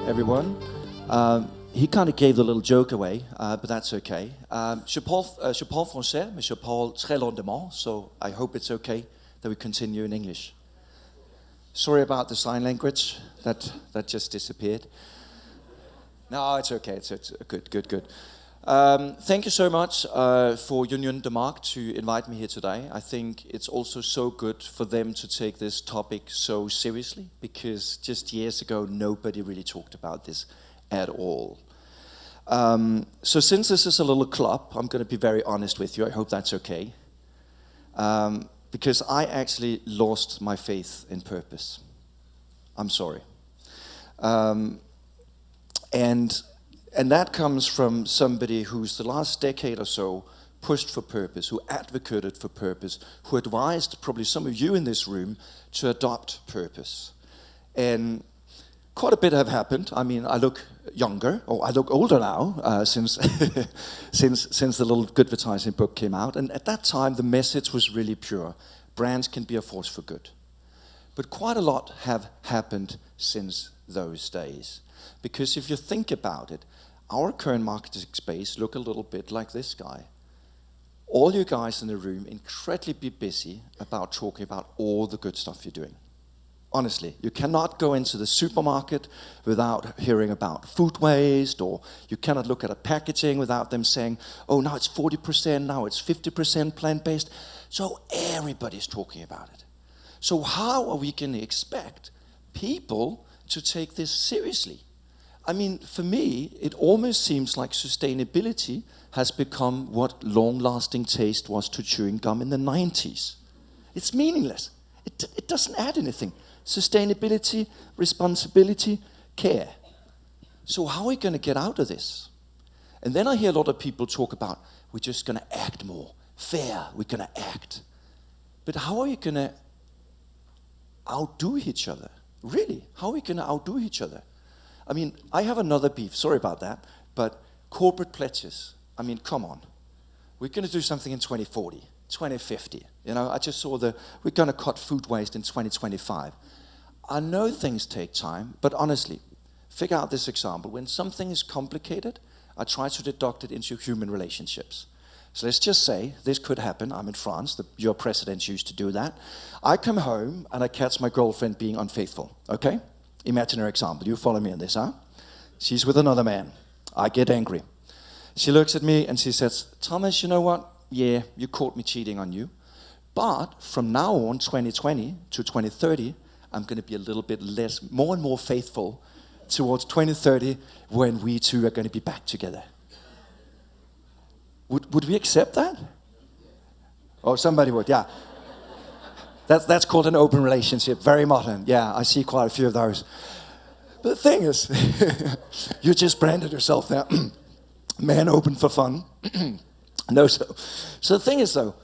everyone. He kind of gave the little joke away, but that's okay. Je parle français, mais je parle très lentement, so I hope it's okay that we continue in English. Sorry about the sign language, that just disappeared. No, it's okay, it's good. Thank you so much for Union de Marques to invite me here today. I think it's also so good for them to take this topic so seriously, because just years ago nobody really talked about this at all. So since this is a little club, I'm going to be very honest with you. I hope that's okay. Because I actually lost my faith in purpose. I'm sorry. And that comes from somebody who's the last decade or so pushed for purpose, who advocated for purpose, who advised probably some of you in this room to adopt purpose. And quite a bit have happened. I mean, I look younger, or I look older now, since the little good advertising book came out. And at that time, the message was really pure. Brands can be a force for good. But quite a lot have happened since those days. Because if you think about it, our current marketing space look a little bit like this guy. All you guys in the room incredibly busy about talking about all the good stuff you're doing. Honestly, you cannot go into the supermarket without hearing about food waste, or you cannot look at a packaging without them saying, oh, now it's 40%, now it's 50% plant-based. So everybody's talking about it. So how are we going to expect people to take this seriously? I mean, for me, it almost seems like sustainability has become what long-lasting taste was to chewing gum in the 90s. It's meaningless. It doesn't add anything. Sustainability, responsibility, care. So how are we going to get out of this? And then I hear a lot of people talk about, we're just going to act more. FAIRe, we're going to act. But how are we going to outdo each other? Really, how are we going to outdo each other? I mean, I have another beef, sorry about that, but corporate pledges, I mean, come on. We're going to do something in 2040, 2050. You know, I just saw we're going to cut food waste in 2025. I know things take time, but honestly, figure out this example. When something is complicated, I try to deduct it into human relationships. So let's just say this could happen. I'm in France. Your president used to do that. I come home and I catch my girlfriend being unfaithful, okay? Imaginary example. You follow me on this, huh? She's with another man. I get angry. She looks at me and she says, Thomas, you know what? Yeah, you caught me cheating on you. But from now on, 2020 to 2030, I'm going to be a little bit more and more faithful towards 2030 when we two are going to be back together. Would we accept that? Oh, somebody would, yeah. That's called an open relationship, very modern. Yeah, I see quite a few of those. But the thing is, you just branded yourself there. Man open for fun. No, so the thing is though,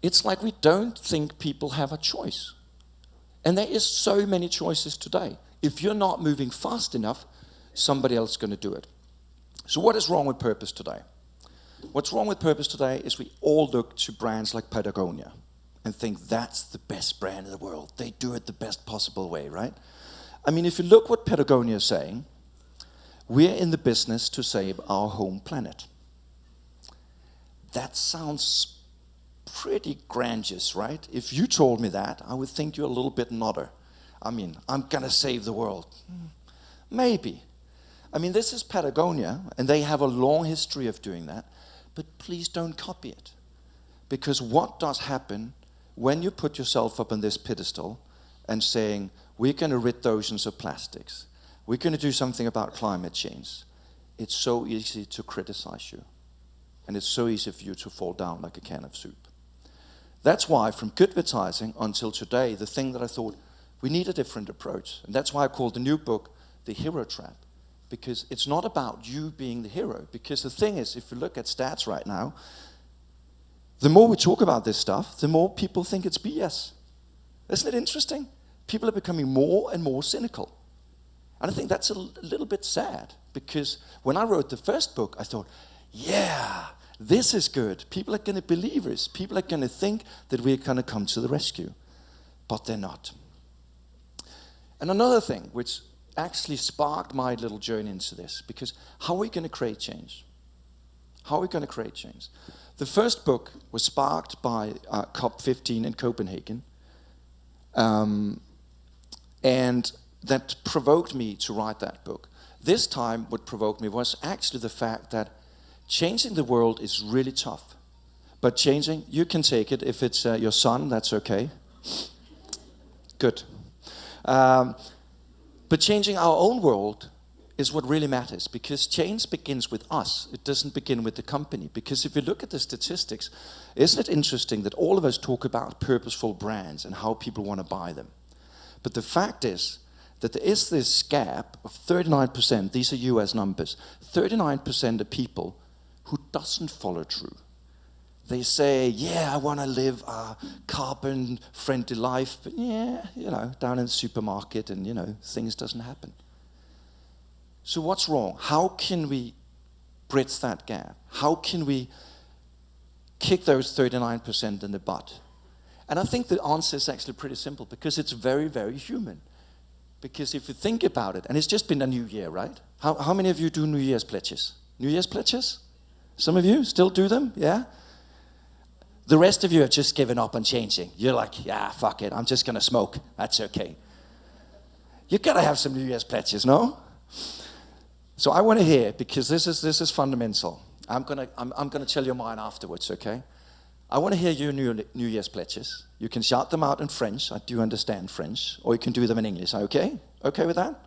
it's like we don't think people have a choice. And there is so many choices today. If you're not moving fast enough, somebody else is going to do it. So what is wrong with purpose today? What's wrong with purpose today is we all look to brands like Patagonia and think that's the best brand in the world. They do it the best possible way, right? I mean, if you look what Patagonia is saying, we're in the business to save our home planet. That sounds pretty grandiose, right? If you told me that, I would think you're a little bit nodder. I mean, I'm gonna save the world. Maybe. I mean, this is Patagonia, and they have a long history of doing that, but please don't copy it. Because what does happen when you put yourself up on this pedestal and saying, we're going to rid the oceans of plastics, we're going to do something about climate change, it's so easy to criticize you. And it's so easy for you to fall down like a can of soup. That's why from good advertising until today, the thing that I thought, we need a different approach. And that's why I called the new book, The Hero Trap. Because it's not about you being the hero. Because the thing is, if you look at stats right now, the more we talk about this stuff, the more people think it's BS. Isn't it interesting? People are becoming more and more cynical. And I think that's a little bit sad. Because when I wrote the first book, I thought, yeah, this is good. People are going to believe us. People are going to think that we're going to come to the rescue. But they're not. And another thing, which actually sparked my little journey into this, because how are we going to create change? How are we going to create change? The first book was sparked by COP15 in Copenhagen, and that provoked me to write that book. This time, what provoked me was actually the fact that changing the world is really tough. But changing, you can take it. If it's your son, that's okay. Good. But changing our own world is what really matters, because change begins with us. It doesn't begin with the company. Because if you look at the statistics, isn't it interesting that all of us talk about purposeful brands and how people want to buy them? But the fact is that there is this gap of 39%, these are US numbers, 39% of people who doesn't follow through. They say, yeah, I want to live a carbon-friendly life, but yeah, down in the supermarket and, things doesn't happen. So what's wrong? How can we bridge that gap? How can we kick those 39% in the butt? And I think the answer is actually pretty simple, because it's very, very human. Because if you think about it, and it's just been a new year, right? How many of you do New Year's pledges? New Year's pledges? Some of you still do them, yeah? The rest of you have just given up on changing. You're like, yeah, fuck it, I'm just gonna smoke. That's okay. You gotta have some New Year's pledges, no? So I want to hear, because this is fundamental. I'm gonna tell you mine afterwards, okay? I want to hear your New Year's pledges. You can shout them out in French. I do understand French, or you can do them in English. Okay? Okay with that?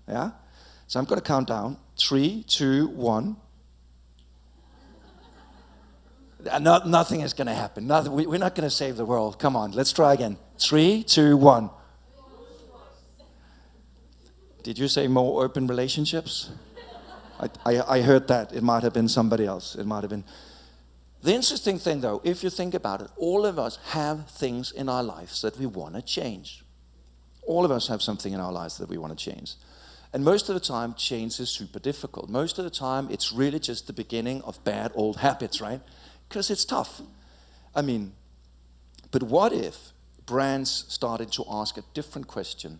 Yeah. So I'm gonna count down. 3, 2, 1. Nothing is gonna happen. We're not gonna save the world. Come on, let's try again. 3, 2, 1. Did you say more open relationships? I heard that. It might have been somebody else. It might have been. The interesting thing, though, if you think about it, all of us have things in our lives that we want to change. All of us have something in our lives that we want to change. And most of the time, change is super difficult. Most of the time, it's really just the beginning of bad old habits, right? Because it's tough. But what if brands started to ask a different question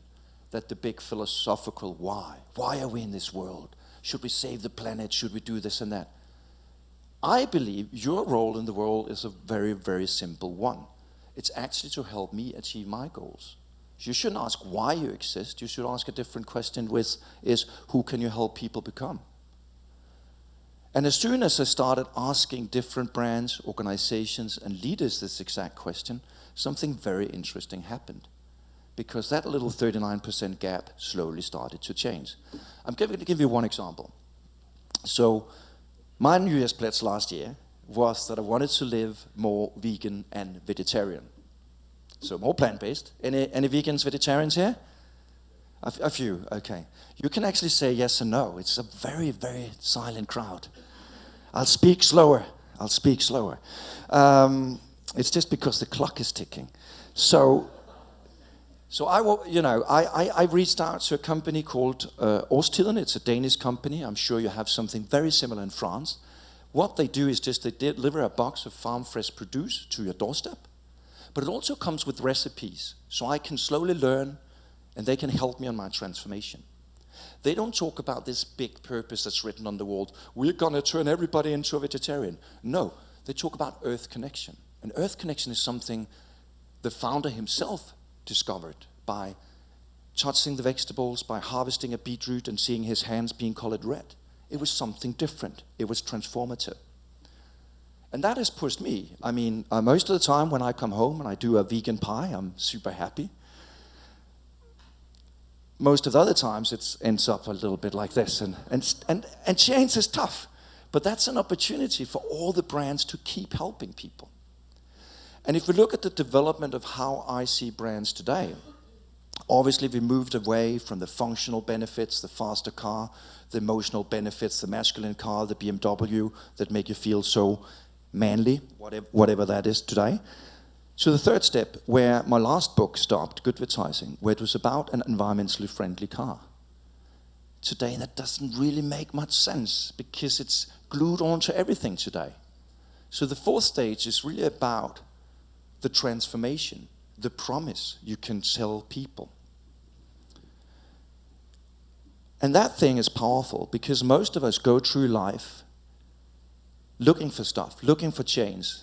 than the big philosophical why? Why are we in this world? Should we save the planet? Should we do this and that? I believe your role in the world is a very, very simple one. It's actually to help me achieve my goals. You shouldn't ask why you exist. You should ask a different question, which is, who can you help people become? And as soon as I started asking different brands, organizations, and leaders this exact question, something very interesting happened. Because that little 39% gap slowly started to change. I'm going to give you one example. So, my New Year's pledge last year was that I wanted to live more vegan and vegetarian. So more plant-based. Any vegans, vegetarians here? A few, okay. You can actually say yes and no. It's a very, very silent crowd. I'll speak slower. It's just because the clock is ticking. So I reached out to a company called Årstiden. It's a Danish company. I'm sure you have something very similar in France. What they do is just they deliver a box of farm fresh produce to your doorstep. But it also comes with recipes, so I can slowly learn and they can help me on my transformation. They don't talk about this big purpose that's written on the wall. We're gonna turn everybody into a vegetarian. No, they talk about earth connection. And earth connection is something the founder himself discovered by touching the vegetables, by harvesting a beetroot and seeing his hands being colored red. It was something different. It was transformative. And that has pushed me. Most of the time when I come home and I do a vegan pie, I'm super happy. Most of the other times it ends up a little bit like this. And change is tough. But that's an opportunity for all the brands to keep helping people. And if we look at the development of how I see brands today, obviously we moved away from the functional benefits, the faster car, the emotional benefits, the masculine car, the BMW that make you feel so manly, whatever that is today. So the third step, where my last book stopped, Good Advertising, where it was about an environmentally friendly car. Today that doesn't really make much sense because it's glued onto everything today. So the fourth stage is really about the transformation, the promise you can tell people. And that thing is powerful because most of us go through life looking for stuff, looking for change.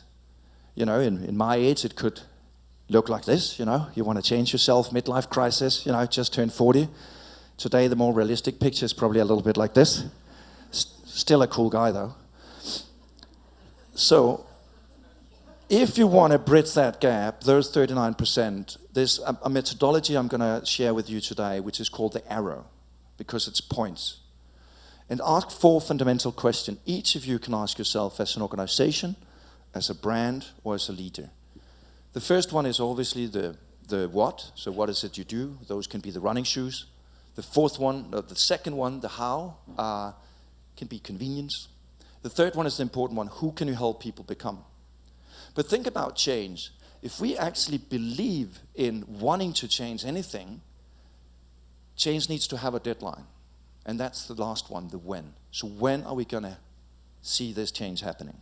You know, in my age, it could look like this, you know. You want to change yourself, midlife crisis, you know, just turned 40. Today, the more realistic picture is probably a little bit like this. Still a cool guy, though. So, if you want to bridge that gap, those 39%, there's a methodology I'm going to share with you today, which is called the arrow, because it's points. And ask 4 fundamental questions. Each of you can ask yourself as an organization, as a brand, or as a leader. The first one is obviously the what. So what is it you do? Those can be the running shoes. The second one, the how, can be convenience. The third one is the important one. Who can you help people become? But think about change. If we actually believe in wanting to change anything, change needs to have a deadline. And that's the last one, the when. So when are we going to see this change happening?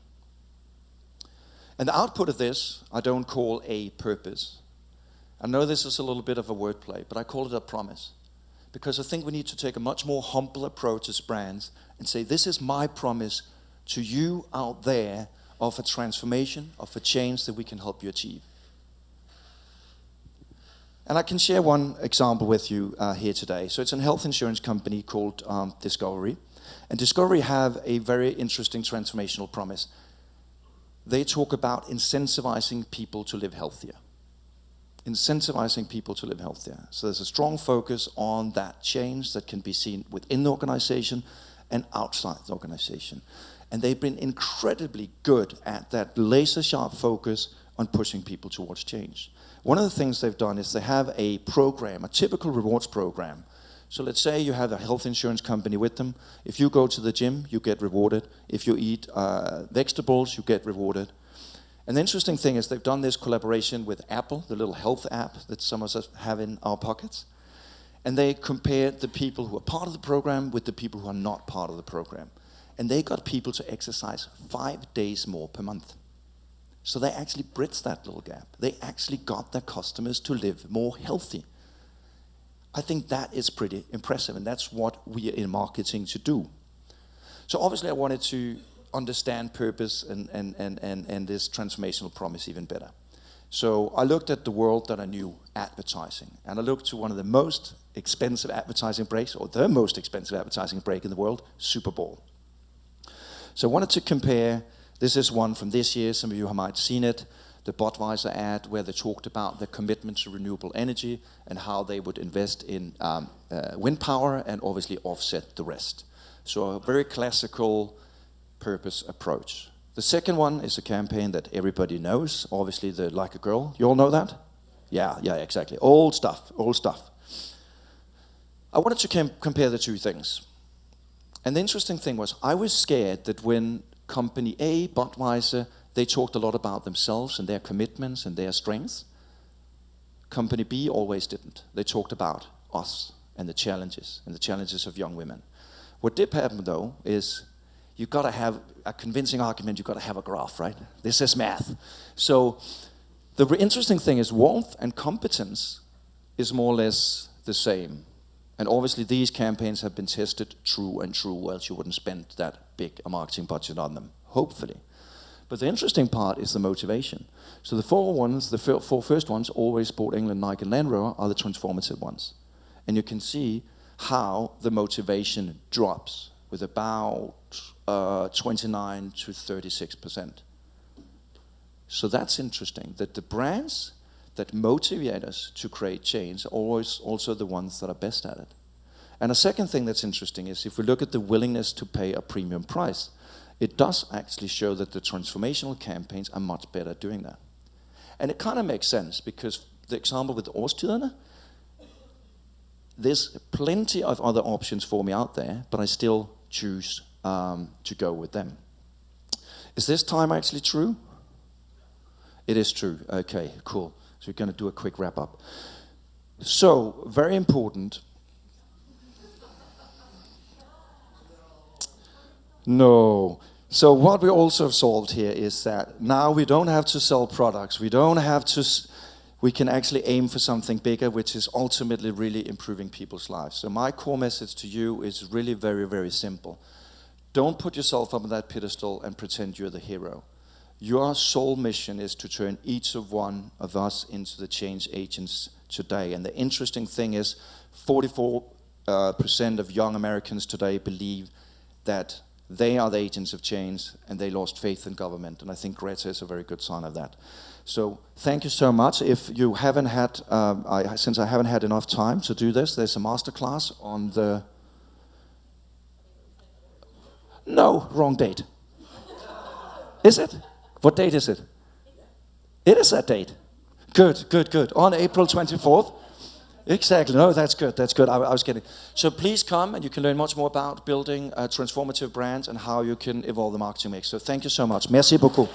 And the output of this, I don't call a purpose. I know this is a little bit of a wordplay, but I call it a promise. Because I think we need to take a much more humble approach as brands and say, this is my promise to you out there of a transformation, of a change that we can help you achieve. And I can share one example with you here today. So it's a health insurance company called Discovery. And Discovery have a very interesting transformational promise. They talk about incentivizing people to live healthier. Incentivizing people to live healthier. So there's a strong focus on that change that can be seen within the organization and outside the organization. And they've been incredibly good at that laser-sharp focus on pushing people towards change. One of the things they've done is they have a program, a typical rewards program. So let's say you have a health insurance company with them. If you go to the gym, you get rewarded. If you eat vegetables, you get rewarded. And the interesting thing is they've done this collaboration with Apple, the little health app that some of us have in our pockets. And they compared the people who are part of the program with the people who are not part of the program. And they got people to exercise 5 days more per month. So they actually bridged that little gap. They actually got their customers to live more healthy. I think that is pretty impressive, and that's what we are in marketing to do. So obviously I wanted to understand purpose and this transformational promise even better. So I looked at the world that I knew, advertising, and I looked to one of the most expensive advertising breaks, or the most expensive advertising break in the world, Super Bowl. So I wanted to compare. This is one from this year, some of you might have seen it, the Budweiser ad where they talked about their commitment to renewable energy and how they would invest in wind power and obviously offset the rest. So a very classical purpose approach. The second one is a campaign that everybody knows, obviously the Like a Girl. You all know that? Yeah, exactly. Old stuff. I wanted to compare the two things. And the interesting thing was I was scared that when Company A, Budweiser, they talked a lot about themselves and their commitments and their strengths. Company B always didn't. They talked about us and the challenges of young women. What did happen though is you've got to have a convincing argument, you've got to have a graph, right? This is math. So the interesting thing is warmth and competence is more or less the same. And obviously these campaigns have been tested true and true, or else you wouldn't spend that big a marketing budget on them, hopefully. But the interesting part is the motivation. So the four first ones, Always, Sport, England, Nike, and Land Rover, are the transformative ones. And you can see how the motivation drops with about 29 to 36%. So that's interesting, that the brands that motivate us to create change are always also the ones that are best at it. And a second thing that's interesting is if we look at the willingness to pay a premium price, it does actually show that the transformational campaigns are much better at doing that. And it kind of makes sense because the example with Årstiderne, there's plenty of other options for me out there, but I still choose to go with them. Is this time actually true? It is true. Okay, cool. So we're going to do a quick wrap up. So, very important. No. So what we also have solved here is that now we don't have to sell products. We don't have to we can actually aim for something bigger, which is ultimately really improving people's lives. So my core message to you is really very, very simple. Don't put yourself up on that pedestal and pretend you're the hero. Your sole mission is to turn each of one of us into the change agents today. And the interesting thing is 44% of young Americans today believe that they are the agents of change and they lost faith in government. And I think Greta is a very good sign of that. So thank you so much. If you haven't had, since I haven't had enough time to do this, there's a masterclass on the... No, wrong date. Is it? What date is it? It is that date. Good, good, good. On April 24th. Exactly. No, that's good. That's good. I was kidding. So please come and you can learn much more about building transformative brands and how you can evolve the marketing mix. So thank you so much. Merci beaucoup.